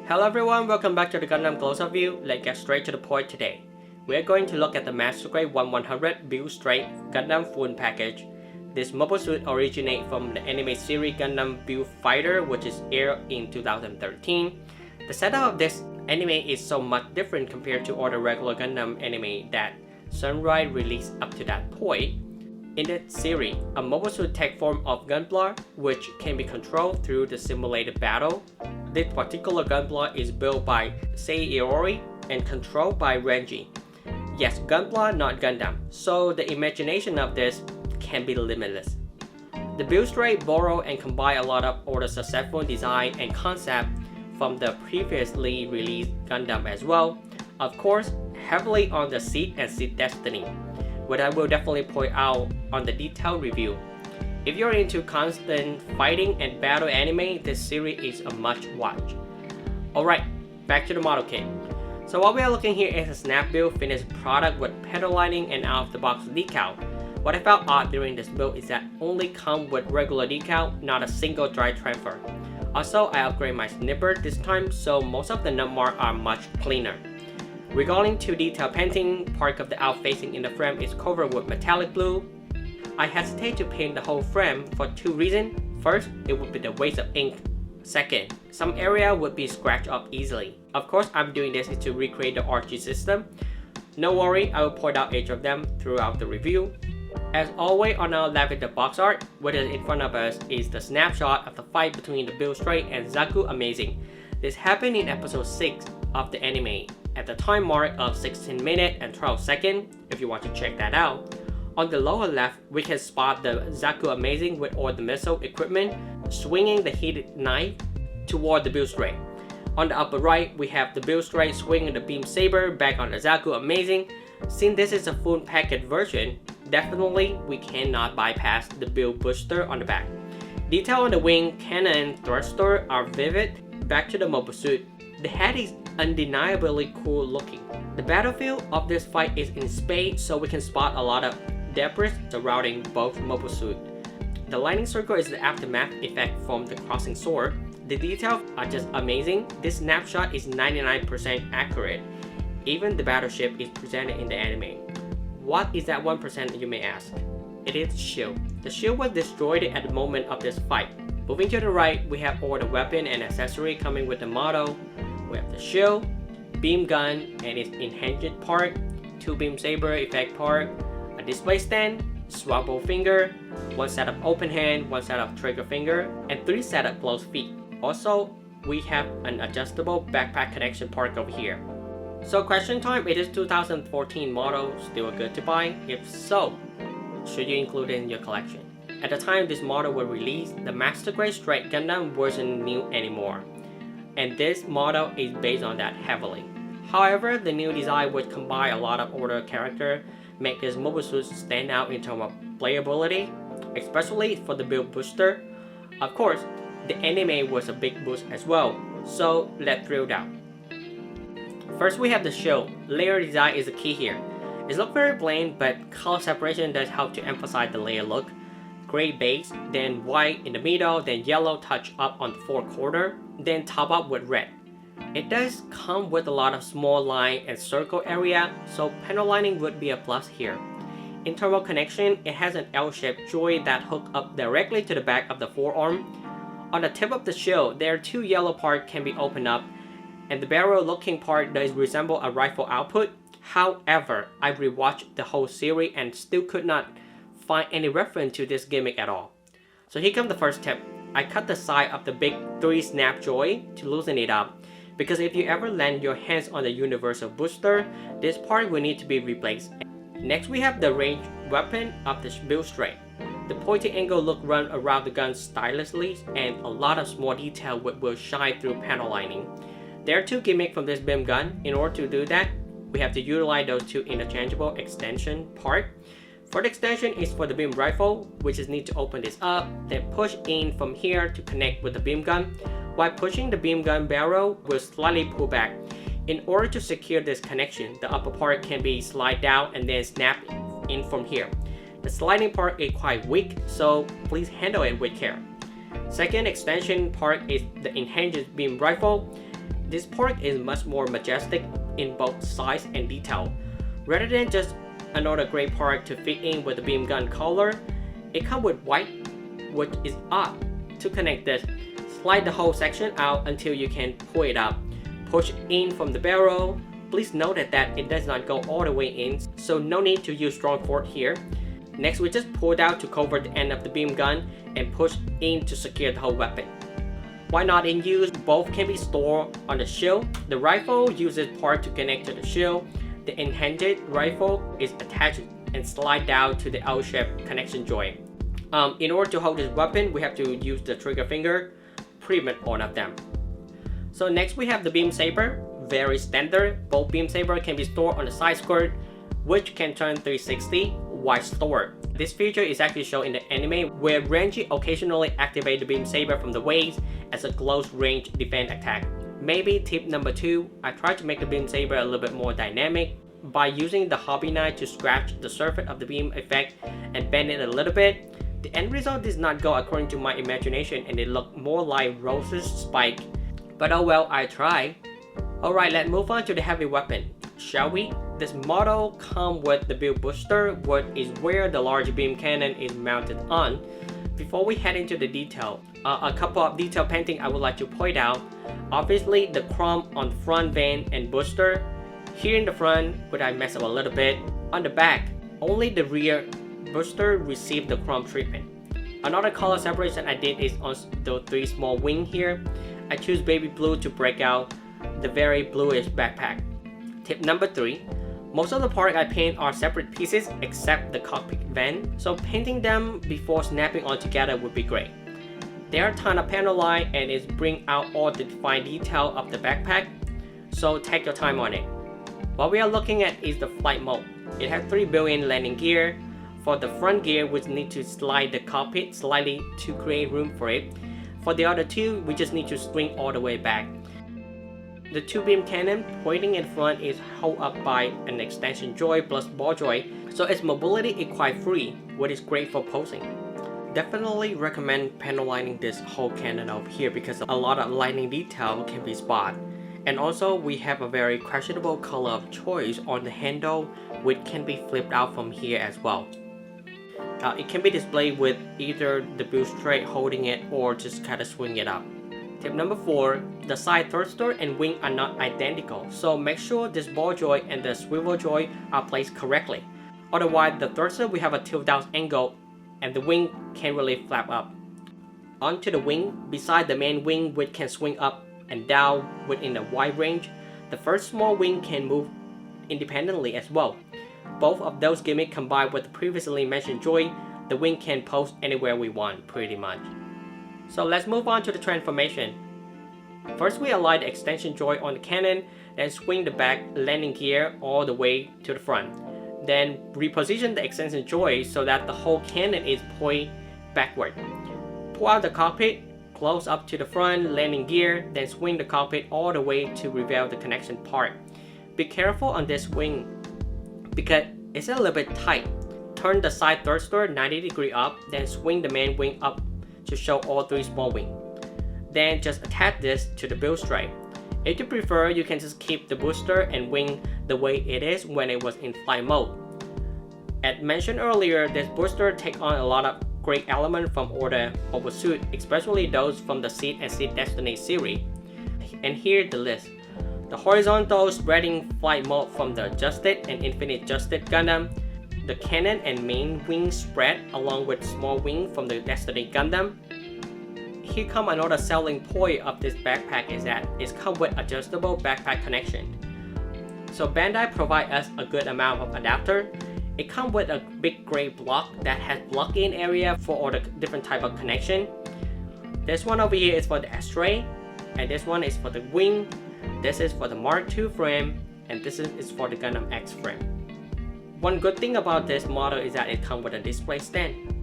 Hello everyone, welcome back to the Gundam Close-Up View. Let's get straight to the point today. We are going to look at the Master Grade 1100 Build Straight Gundam Full Package. This mobile suit originates from the anime series Gundam Build Fighter, which is aired in 2013. The setup of this anime is so much different compared to all the regular Gundam anime that Sunrise released up to that point. In this series, a mobile suit takes form of Gunpla, which can be controlled through the simulated battle. This particular Gunpla is built by Saber and controlled by Renji. Yes, Gunpla, not Gundam, so the imagination of this can be limitless. The build straight borrow and combine a lot of other successful design and concept from the previously released Gundam as well. Of course, heavily on the Seed and Seed Destiny, which I will definitely point out on the detailed review. If you're into constant fighting and battle anime, this series is a must watch. Alright, back to the model kit. So what we are looking here is a snap build finished product with pedal lining and out of the box decal. What I found odd during this build is that only come with regular decal, not a single dry transfer. Also, I upgraded my snipper this time, so most of the nut marks are much cleaner. Regarding to detail painting, part of the outfacing in the frame is covered with metallic blue. I hesitate to paint the whole frame for two reasons. First, it would be the waste of ink. Second, some area would be scratched up easily. Of course, I'm doing this to recreate the RG system. No worry, I will point out each of them throughout the review. As always, on our left is the box art. What is in front of us is the snapshot of the fight between the Build Straight and Zaku Amazing. This happened in episode 6 of the anime, at the time mark of 16 minutes and 12 seconds, if you want to check that out. On the lower left, we can spot the Zaku Amazing with all the missile equipment, swinging the heated knife toward the Build Straight. On the upper right, we have the Build Straight swinging the beam saber back on the Zaku Amazing. Since this is a full package version, definitely we cannot bypass the build booster on the back. Detail on the wing, cannon, and thruster are vivid. Back to the mobile suit. The head is undeniably cool looking. The battlefield of this fight is in space, so we can spot a lot of debris surrounding both mobile suits. The lightning circle is the aftermath effect from the crossing sword. The details are just amazing. This snapshot is 99% accurate. Even the battleship is presented in the anime. What is that 1% you may ask? It is the shield. The shield was destroyed at the moment of this fight. Moving to the right, we have all the weapon and accessory coming with the model. We have the shield, beam gun and its enhanced part, 2 beam saber effect part, a display stand, swappable finger, 1 set of open hand, 1 set of trigger finger, and 3 set of closed feet. Also, we have an adjustable backpack connection part over here. So question time, it is 2014 model, still good to buy? If so, should you include it in your collection? At the time this model was released, the Master Grade Straight Gundam wasn't new anymore, and this model is based on that heavily. However, the new design would combine a lot of older characters, make this mobile suit stand out in terms of playability, especially for the build booster. Of course, the anime was a big boost as well, so let's drill down. First, we have the shield. Layer design is the key here. It looks very plain, but color separation does help to emphasize the layer look. Gray base, then white in the middle, then yellow touch up on the 4 corner, then top up with red. It does come with a lot of small line and circle area, so panel lining would be a plus here. In terms of connection, it has an L-shaped joint that hook up directly to the back of the forearm. On the tip of the shield, there are 2 yellow parts can be opened up, and the barrel looking part does resemble a rifle output. However, I rewatched the whole series and still could not find any reference to this gimmick at all. So here comes the first tip. I cut the side of the big 3 snap joint to loosen it up, because if you ever land your hands on the universal booster, this part will need to be replaced. Next, we have the range weapon of the Build Straight. The pointing angle look run around the gun stylishly, and a lot of small detail will shine through panel lining. There are 2 gimmicks from this beam gun. In order to do that, we have to utilize those 2 interchangeable extension parts. For the extension is for the beam rifle, which is need to open this up, then push in from here to connect with the beam gun. While pushing the beam gun barrel will slightly pull back. In order to secure this connection, the upper part can be slide down and then snap in from here. The sliding part is quite weak, so please handle it with care. Second extension part is the enhanced beam rifle. This part is much more majestic in both size and detail. Rather than just another gray part to fit in with the beam gun color, it comes with white, which is odd. To connect this, slide the whole section out until you can pull it up. Push in from the barrel. Please note that it does not go all the way in, so no need to use strong force here. Next, we just pull out to cover the end of the beam gun and push in to secure the whole weapon. Why not in use? Both can be stored on the shield. The rifle uses part to connect to the shield. The enhanced rifle is attached and slide down to the L-shaped connection joint. In order to hold this weapon, we have to use the trigger finger, pretty much all of them. So next we have the beam saber, very standard. Both beam saber can be stored on the side skirt, which can turn 360 while stored. This feature is actually shown in the anime where Renji occasionally activates the beam saber from the waist as a close range defense attack. Maybe tip number 2, I tried to make the beam saber a little bit more dynamic by using the hobby knife to scratch the surface of the beam effect and bend it a little bit. The end result did not go according to my imagination and it looked more like Rose's spike. But oh well, I tried. Alright, let's move on to the heavy weapon, shall we? This model comes with the build booster, which is where the large beam cannon is mounted on. Before we head into the detail, a couple of detail painting I would like to point out. Obviously, the chrome on the front vane and booster. Here in the front, which I messed up a little bit. On the back, only the rear booster received the chrome treatment. Another color separation I did is on the 3 small wings here. I choose baby blue to break out the very bluish backpack. Tip number 3. Most of the parts I paint are separate pieces except the cockpit vent, so painting them before snapping on together would be great. There are a ton of panel line and it brings out all the fine detail of the backpack, so take your time on it. What we are looking at is the flight mode. It has 3 built-in landing gear. For the front gear, we need to slide the cockpit slightly to create room for it. For the other 2, we just need to swing all the way back. The 2 beam cannon pointing in front is held up by an extension joint plus ball joint, so its mobility is quite free, which is great for posing. Definitely recommend panel lining this whole cannon over here because a lot of lighting detail can be spotted. And also we have a very questionable color of choice on the handle, which can be flipped out from here as well. It can be displayed with either the build straight holding it or just kind of swing it up. Tip number 4, the side thruster and wing are not identical, so make sure this ball joint and the swivel joint are placed correctly. Otherwise, the thruster will have a tilt down angle and the wing can't really flap up. Onto the wing, beside the main wing which can swing up and down within a wide range, the first small wing can move independently as well. Both of those gimmicks combined with the previously mentioned joint, the wing can pose anywhere we want pretty much. So let's move on to the transformation. First we align the extension joint on the cannon, then swing the back landing gear all the way to the front. Then reposition the extension joint so that the whole cannon is pointed backward. Pull out the cockpit, close up to the front landing gear, then swing the cockpit all the way to reveal the connection part. Be careful on this wing because it's a little bit tight. Turn the side thruster 90 degrees up, then swing the main wing up to show all 3 small wings. Then just attach this to the build strap. If you prefer, you can just keep the booster and wing the way it is when it was in flight mode. As mentioned earlier, this booster takes on a lot of great elements from other oversuit, especially those from the Seed and Seed Destiny series. And here's the list. The horizontal spreading flight mode from the Adjusted and Infinite Adjusted Gundam, the cannon and main wing spread along with small wing from the Destiny Gundam. Here comes another selling point of this backpack is that it comes with adjustable backpack connection. So Bandai provides us a good amount of adapter. It comes with a big gray block that has block-in area for all the different type of connection. This one over here is for the X-ray, and this one is for the wing. This is for the Mark II frame, and this is for the Gundam X frame. One good thing about this model is that it comes with a display stand.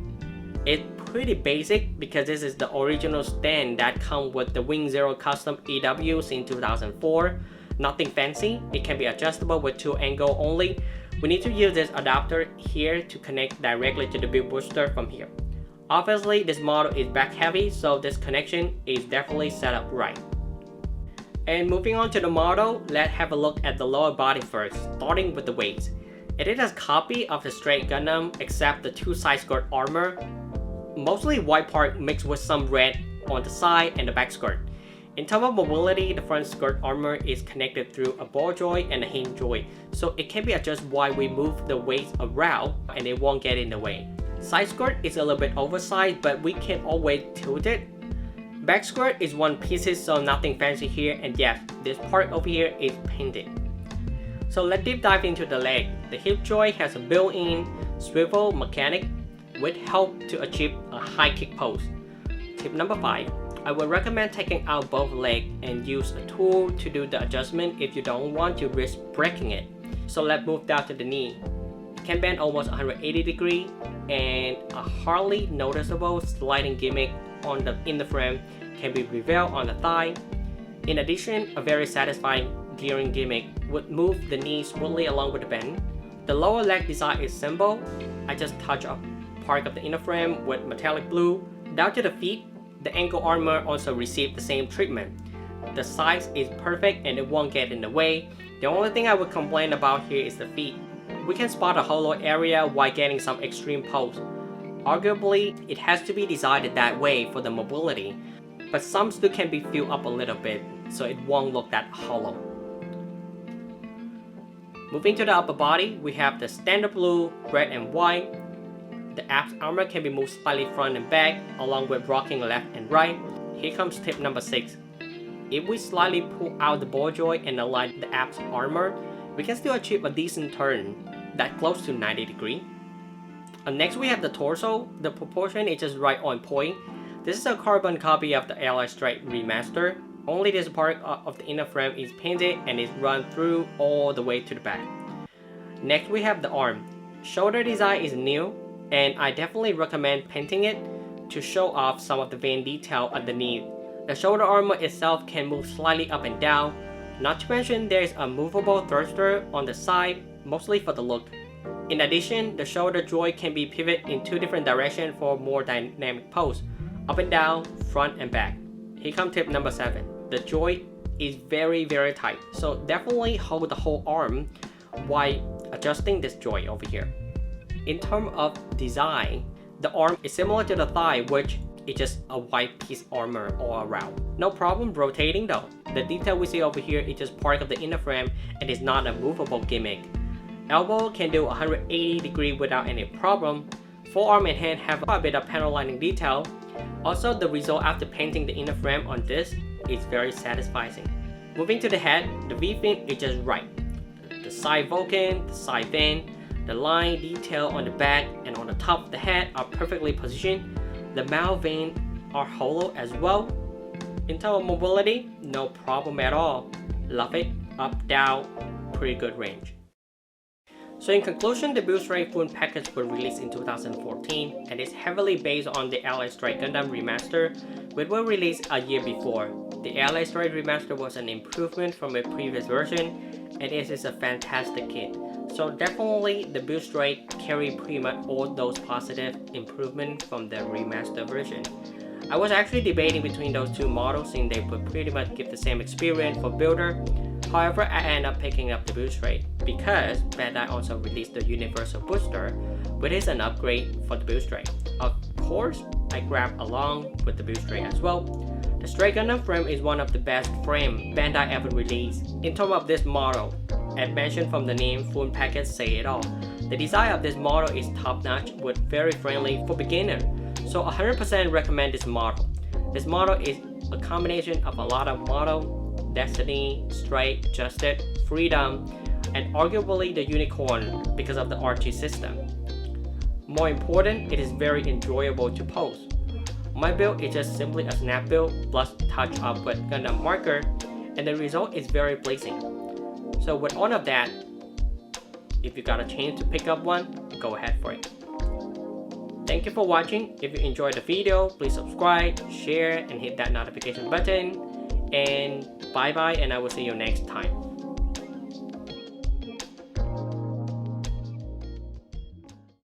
It's pretty basic because this is the original stand that comes with the Wing Zero Custom EW in 2004. Nothing fancy, it can be adjustable with 2 angles only. We need to use this adapter here to connect directly to the build booster from here. Obviously, this model is back heavy, so this connection is definitely set up right. And moving on to the model, let's have a look at the lower body first, starting with the waist. It is a copy of the straight Gundam except the two side skirt armor, mostly white part mixed with some red on the side and the back skirt. In terms of mobility, the front skirt armor is connected through a ball joint and a hinge joint, so it can be adjusted while we move the waist around and it won't get in the way. Side skirt is a little bit oversized, but we can always tilt it. Back skirt is one piece, so nothing fancy here, and yes, this part over here is painted. So let's deep dive into the leg. The hip joint has a built-in swivel mechanic which help to achieve a high kick pose. Tip number 5. I would recommend taking out both legs and use a tool to do the adjustment if you don't want to risk breaking it. So let's move down to the knee. It can bend almost 180 degrees, and a hardly noticeable sliding gimmick in the frame can be revealed on the thigh. In addition, a very satisfying gearing gimmick would move the knee smoothly along with the bend. The lower leg design is simple. I just touch up part of the inner frame with metallic blue. Down to the feet, the ankle armor also received the same treatment. The size is perfect and it won't get in the way. The only thing I would complain about here is the feet. We can spot a hollow area while getting some extreme pose. Arguably, it has to be designed that way for the mobility, but some still can be filled up a little bit, so it won't look that hollow. Moving to the upper body, we have the standard blue, red and white. The abs armor can be moved slightly front and back, along with rocking left and right. Here comes tip number 6. If we slightly pull out the ball joint and align the abs armor, we can still achieve a decent turn that close to 90 degrees. Next we have the torso. The proportion is just right on point. This is a carbon copy of the Alloy Strike remaster. Only this part of the inner frame is painted and is run through all the way to the back. Next we have the arm. Shoulder design is new, and I definitely recommend painting it to show off some of the vein detail underneath. The shoulder armor itself can move slightly up and down. Not to mention there is a movable thruster on the side, mostly for the look. In addition, the shoulder joint can be pivoted in 2 different directions for more dynamic pose, up and down, front and back. Here comes tip number 7. The joint is very tight, so definitely hold the whole arm while adjusting this joint over here. In terms of design, the arm is similar to the thigh, which is just a white piece armor all around. No problem rotating though. The detail we see over here is just part of the inner frame and is not a movable gimmick. Elbow can do 180 degrees without any problem. Forearm and hand have a bit of panel lining detail. Also, the result after painting the inner frame on this is very satisfying. Moving to the head, the V-fin is just right. The side Vulcan, the side fin, the line detail on the back and on the top of the head are perfectly positioned. The mouth vein are hollow as well. In terms of mobility, no problem at all. Love it, up, down, pretty good range. So in conclusion, the Build Strike Full package was released in 2014 and is heavily based on the Alloy Strike Gundam remaster, which was released a year before. The Alloy Strike remaster was an improvement from a previous version, and it is a fantastic kit. So definitely the Build Strike carry pretty much all those positive improvements from the remaster version. I was actually debating between those two models since they would pretty much give the same experience for builder. However, I ended up picking up the Build Strike because Bandai also released the Universal Booster, which is an upgrade for the Build Strike. Of course, I grabbed along with the Build Strike as well. The Strike Gundam frame is one of the best frames Bandai ever released. In terms of this model, as mentioned from the name, Full Package say it all. The design of this model is top-notch with very friendly for beginners, so 100% recommend this model. This model is a combination of a lot of model, Destiny, Strike, Justice, Freedom, and arguably the Unicorn because of the RT system. More important, it is very enjoyable to pose. My build is just simply a snap build plus touch up with Gundam marker, and the result is very pleasing. So with all of that, if you got a chance to pick up one, go ahead for it. Thank you for watching. If you enjoyed the video, please subscribe, share, and hit that notification button. And bye bye, and I will see you next time.